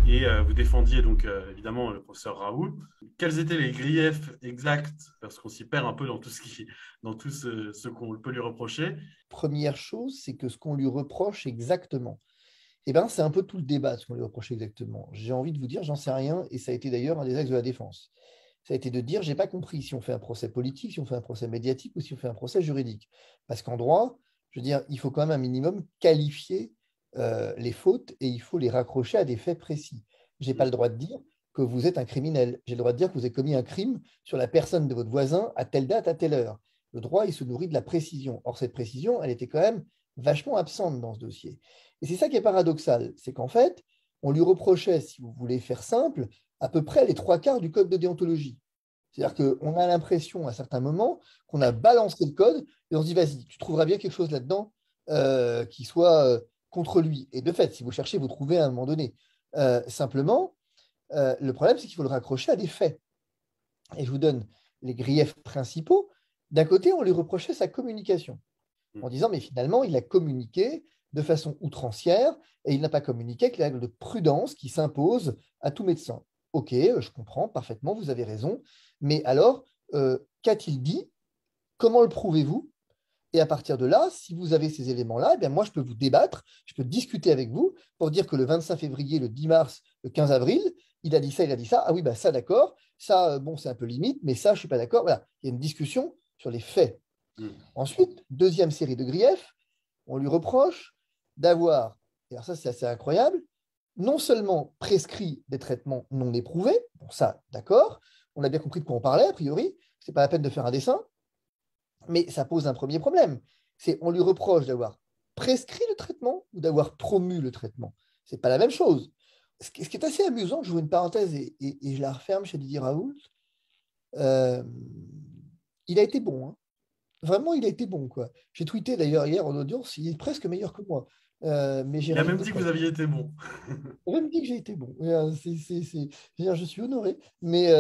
et vous défendiez donc évidemment le professeur Raoult. Quels étaient les griefs exacts, parce qu'on s'y perd un peu dans dans tout ce qu'on peut lui reprocher. Première chose, c'est que ce qu'on lui reproche exactement, eh ben, c'est un peu tout le débat, ce qu'on lui reproche exactement. J'ai envie de vous dire, j'en sais rien, et ça a été d'ailleurs un des axes de la défense. Ça a été de dire, j'ai pas compris si on fait un procès politique, si on fait un procès médiatique ou si on fait un procès juridique. Parce qu'en droit, je veux dire, il faut quand même un minimum qualifier les fautes et il faut les raccrocher à des faits précis. J'ai pas le droit de dire que vous êtes un criminel. J'ai le droit de dire que vous avez commis un crime sur la personne de votre voisin à telle date, à telle heure. Le droit, il se nourrit de la précision. Or, cette précision, elle était quand même vachement absente dans ce dossier. Et c'est ça qui est paradoxal, c'est qu'en fait, on lui reprochait, si vous voulez faire simple, à peu près les trois quarts du code de déontologie. C'est-à-dire qu'on a l'impression à certains moments qu'on a balancé le code et on se dit, vas-y, tu trouveras bien quelque chose là-dedans qui soit contre lui. Et de fait, si vous cherchez, vous trouvez à un moment donné. Simplement, le problème, c'est qu'il faut le raccrocher à des faits. Et je vous donne les griefs principaux. D'un côté, on lui reprochait sa communication en disant, mais finalement, il a communiqué de façon outrancière et il n'a pas communiqué avec la règle de prudence qui s'impose à tout médecin. Ok, je comprends parfaitement, vous avez raison, mais alors, qu'a-t-il dit? Comment le prouvez-vous? Et à partir de là, si vous avez ces éléments-là, eh bien moi, je peux vous débattre, je peux discuter avec vous pour dire que le 25 février, le 10 mars, le 15 avril, il a dit ça, il a dit ça. Ah oui, bah ça, d'accord. Ça, bon, c'est un peu limite, mais ça, je ne suis pas d'accord. Voilà, il y a une discussion sur les faits. Mm. Ensuite, deuxième série de griefs, on lui reproche d'avoir, et alors ça c'est assez incroyable, non seulement prescrit des traitements non éprouvés, bon ça d'accord, on a bien compris de quoi on parlait a priori, c'est pas la peine de faire un dessin, mais ça pose un premier problème, c'est on lui reproche d'avoir prescrit le traitement ou d'avoir promu le traitement. C'est pas la même chose. Ce qui est assez amusant, je vous une parenthèse et je la referme chez Didier Raoult, euh, il a été bon, hein. Vraiment, il a été bon, quoi. J'ai tweeté d'ailleurs hier en audience, il est presque meilleur que moi. Mais j'ai Il a rien même de dit que près. vous aviez été bon. On me dit que j'ai été bon. Je veux dire, je suis honoré. Non, mais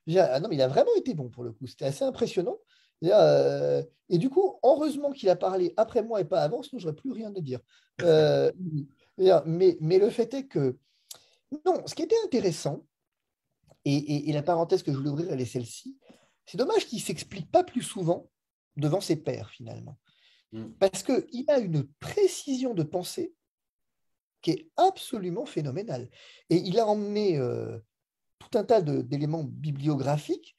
il a vraiment été bon pour le coup. C'était assez impressionnant. Et du coup, heureusement qu'il a parlé après moi et pas avant, sinon j'aurais plus rien à dire. Euh, mais le fait est que, non, ce qui était intéressant, et la parenthèse que je voulais ouvrir, elle est celle-ci, c'est dommage qu'il ne s'explique pas plus souvent devant ses pairs, finalement. Mm. Parce qu'il a une précision de pensée qui est absolument phénoménale. Et il a emmené tout un tas d'éléments bibliographiques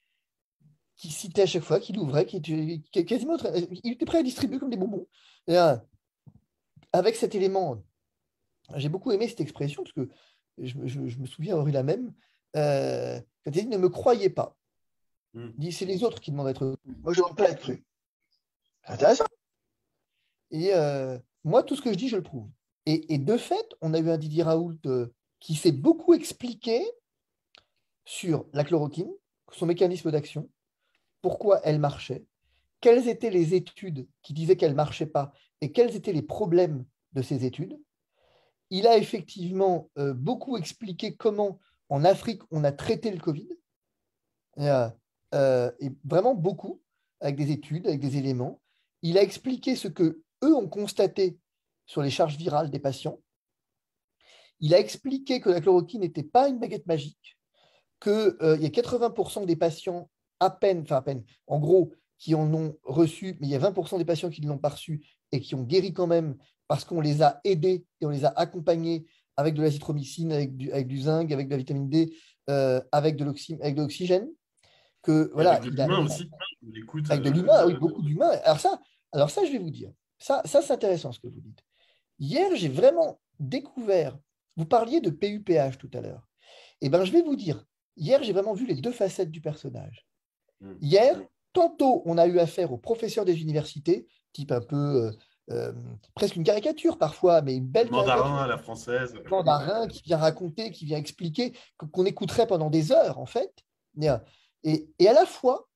qu'il citait à chaque fois, qu'il ouvrait, quasiment, il était prêt à distribuer comme des bonbons. Avec cet élément, j'ai beaucoup aimé cette expression, parce que je me souviens avoir eu la même, quand il dit ne me croyez pas. Mm. Il dit c'est les autres qui demandent à être crus. Moi, je ne demande pas à être cru. C'est intéressant. Et moi, tout ce que je dis, je le prouve. Et de fait, on a eu un Didier Raoult qui s'est beaucoup expliqué sur la chloroquine, son mécanisme d'action, pourquoi elle marchait, quelles étaient les études qui disaient qu'elle ne marchait pas et quels étaient les problèmes de ces études. Il a effectivement beaucoup expliqué comment en Afrique on a traité le Covid, euh, et vraiment beaucoup, avec des études, avec des éléments. Il a expliqué ce que eux ont constaté sur les charges virales des patients. Il a expliqué que la chloroquine n'était pas une baguette magique, qu'il y a 80% des patients à peine, en gros, qui en ont reçu, mais il y a 20% des patients qui ne l'ont pas reçu et qui ont guéri quand même parce qu'on les a aidés et on les a accompagnés avec de l'azithromycine, avec du zinc, avec de la vitamine D, avec de l'oxygène. Que Et avec voilà, de l'humain aussi. On écoute. avec de l'humain, oui, beaucoup d'humain. Alors ça, je vais vous dire, ça c'est intéressant ce que vous dites. Hier, j'ai vraiment découvert, vous parliez de PUPH tout à l'heure. Eh bien, je vais vous dire, hier, j'ai vraiment vu les deux facettes du personnage. Mm. Hier, tantôt, on a eu affaire au professeur des universités, type un peu, presque une caricature parfois, mais une Le belle mandarin caricature, à la française. mandarin qui vient raconter, qui vient expliquer, qu'on écouterait pendant des heures, en fait. Et à la fois,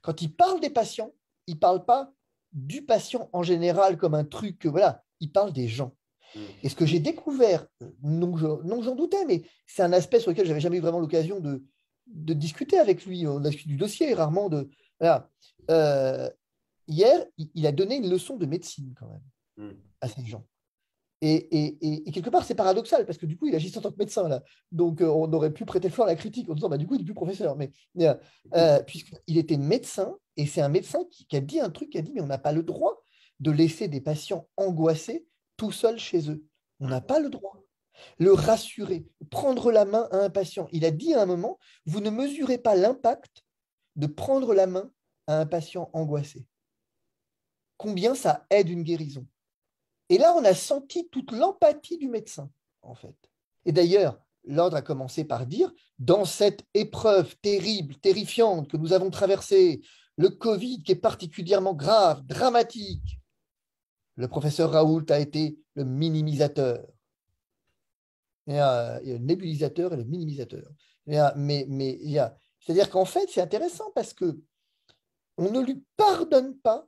quand il parle des patients, il ne parle pas du patient en général comme un truc, voilà, il parle des gens. Mm. Et ce que j'ai découvert, non que j'en doutais, mais c'est un aspect sur lequel j'avais jamais eu vraiment l'occasion de discuter avec lui. On a discuté du dossier, rarement de. Voilà. Euh, Hier, il a donné une leçon de médecine quand même Mm. à ces gens. Et quelque part, c'est paradoxal, parce que du coup, il agit en tant que médecin, là. Donc, on aurait pu prêter fort à la critique en disant, bah, du coup, il n'est plus professeur. Mais puisqu'il était médecin, et c'est un médecin qui a dit un truc, qui a dit, mais on n'a pas le droit de laisser des patients angoissés tout seuls chez eux. On n'a pas le droit. Le rassurer, prendre la main à un patient. Il a dit à un moment, vous ne mesurez pas l'impact de prendre la main à un patient angoissé. Combien ça aide une guérison. Et là, on a senti toute l'empathie du médecin, en fait. Et d'ailleurs, l'ordre a commencé par dire, dans cette épreuve terrible, terrifiante que nous avons traversée, le Covid qui est particulièrement grave, dramatique, le professeur Raoult a été le minimisateur. Il y a le nébulisateur et le minimisateur. C'est-à-dire qu'en fait, c'est intéressant parce que on ne lui pardonne pas.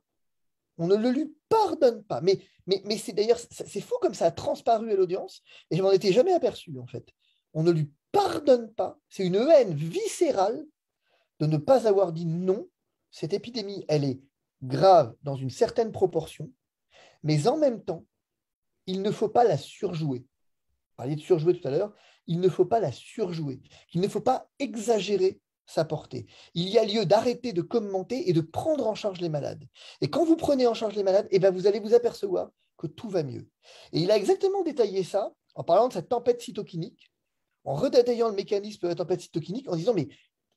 On ne le lui pardonne pas. Mais c'est d'ailleurs, c'est fou comme ça a transparu à l'audience et je m'en étais jamais aperçu en fait. On ne lui pardonne pas. C'est une haine viscérale de ne pas avoir dit non. Cette épidémie, elle est grave dans une certaine proportion, mais en même temps, il ne faut pas la surjouer. On parlait de surjouer tout à l'heure. Il ne faut pas la surjouer. Il ne faut pas exagérer sa portée. Il y a lieu d'arrêter de commenter et de prendre en charge les malades. Et quand vous prenez en charge les malades, eh bien vous allez vous apercevoir que tout va mieux. Et il a exactement détaillé ça en parlant de cette tempête cytokinique, en redétaillant le mécanisme de la tempête cytokinique, en disant mais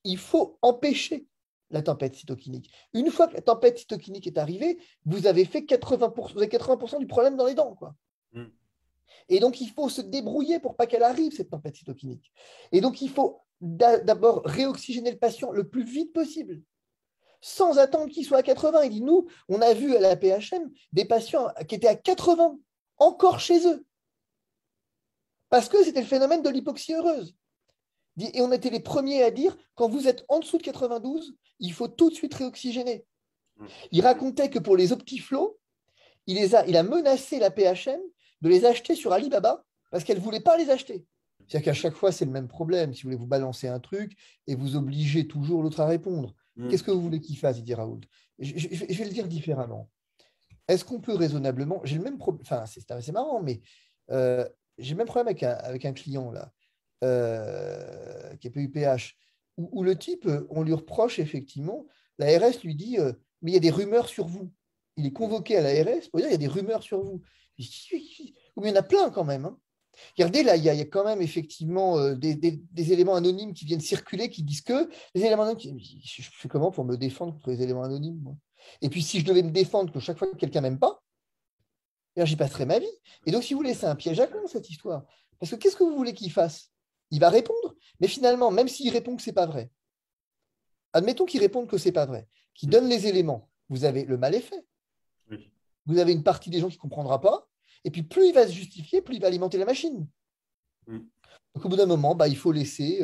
il faut empêcher la tempête cytokinique. Une fois que la tempête cytokinique est arrivée, vous avez fait 80%, vous avez 80% du problème dans les dents, quoi. Et donc, il faut se débrouiller pour pas qu'elle arrive, cette tempête cytokinique. Et donc, il faut d'abord réoxygéner le patient le plus vite possible, sans attendre qu'il soit à 80. Il dit, nous, on a vu à la PHM des patients qui étaient à 80 encore chez eux, parce que c'était le phénomène de l'hypoxie heureuse. Et on était les premiers à dire, quand vous êtes en dessous de 92, il faut tout de suite réoxygéner. Il racontait que pour les Optiflow, il a menacé la PHM de les acheter sur Alibaba parce qu'elle ne voulait pas les acheter. C'est-à-dire qu'à chaque fois, c'est le même problème. Si vous voulez vous balancer un truc et vous obligez toujours l'autre à répondre. Qu'est-ce que vous voulez qu'il fasse, il dit Raoult. Je vais le dire différemment. Est-ce qu'on peut raisonnablement… J'ai le même problème. Enfin, c'est marrant, mais j'ai le même problème avec un client là, qui est PUPH, où le type, on lui reproche effectivement, l'ARS lui dit mais il y a des rumeurs sur vous. Il est convoqué à l'ARS pour dire il y a des rumeurs sur vous. Mais il y en a plein quand même. Hein. Regardez, là, il y a quand même effectivement des éléments anonymes qui viennent circuler, qui disent que les éléments anonymes, je fais comment pour me défendre contre les éléments anonymes moi. Et puis, si je devais me défendre que chaque fois que quelqu'un m'aime pas, j'y passerais ma vie. Et donc, si vous voulez, c'est un piège à con, cette histoire. Parce que qu'est-ce que vous voulez qu'il fasse? Il va répondre. Mais finalement, même s'il répond que ce n'est pas vrai, admettons qu'il réponde que ce n'est pas vrai, qu'il donne les éléments, vous avez le mal est fait. Oui. Vous avez une partie des gens qui ne comprendra pas. Et puis, plus il va se justifier, plus il va alimenter la machine. Donc, au bout d'un moment, il faut laisser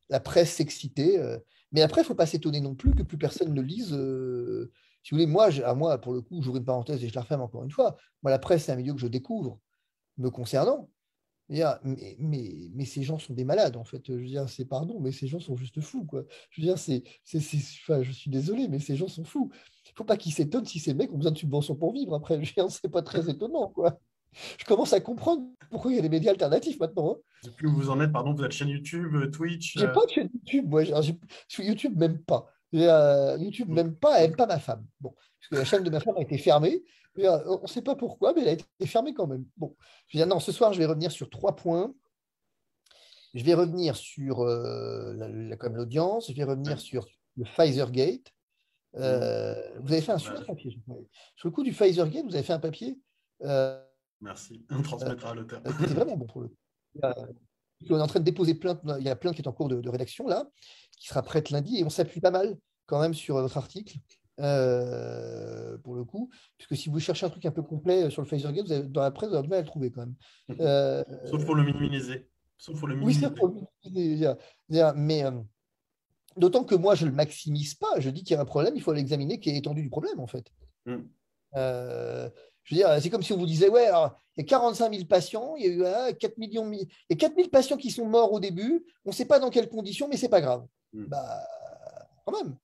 la presse s'exciter. Mais après, il ne faut pas s'étonner non plus que plus personne ne lise. Si vous voulez, moi, pour le coup, j'ouvre une parenthèse et je la referme encore une fois. Moi, la presse, c'est un milieu que je découvre me concernant. Mais ces gens sont des malades, en fait. Je veux dire, c'est pardon, mais ces gens sont juste fous, quoi. Je veux dire, je suis désolé, mais ces gens sont fous. Il ne faut pas qu'ils s'étonnent si ces mecs ont besoin de subventions pour vivre. Après, je veux dire, c'est pas très étonnant, quoi. Je commence à comprendre pourquoi il y a des médias alternatifs maintenant. Hein. Depuis où vous en êtes, pardon, vous êtes chaîne YouTube, Twitch J'ai pas de chaîne YouTube, moi. Sur YouTube, même pas. YouTube, même pas, elle n'aime pas ma femme. Bon, parce que la chaîne de ma femme a été fermée. On ne sait pas pourquoi, mais elle a été fermée quand même. Bon, je veux dire, non, ce soir, je vais revenir sur 3 points. Je vais revenir sur comme l'audience. Je vais revenir sur le Pfizer-Gate. Vous avez fait un super papier. Sur le coup du Pfizer-Gate, vous avez fait un papier. Merci, on transmettra à l'auteur. C'est vraiment bon pour le coup. On est en train de déposer plainte. Il y a plainte qui est en cours de rédaction là, qui sera prête lundi, et on s'appuie pas mal quand même sur votre article. Pour le coup, puisque si vous cherchez un truc un peu complet sur le Pfizer-Gate, dans la presse, vous avez du mal à le trouver quand même. Sauf pour le minimiser. Oui, c'est pour le minimiser. Mais d'autant que moi, je ne le maximise pas. Je dis qu'il y a un problème, il faut l'examiner, qui est l'étendue du problème, en fait. Je veux dire, c'est comme si on vous disait, ouais, alors, il y a 45 000 patients, il y a eu 4 millions, il y a 4 000 patients qui sont morts au début, on ne sait pas dans quelles conditions, mais ce n'est pas grave. Quand même.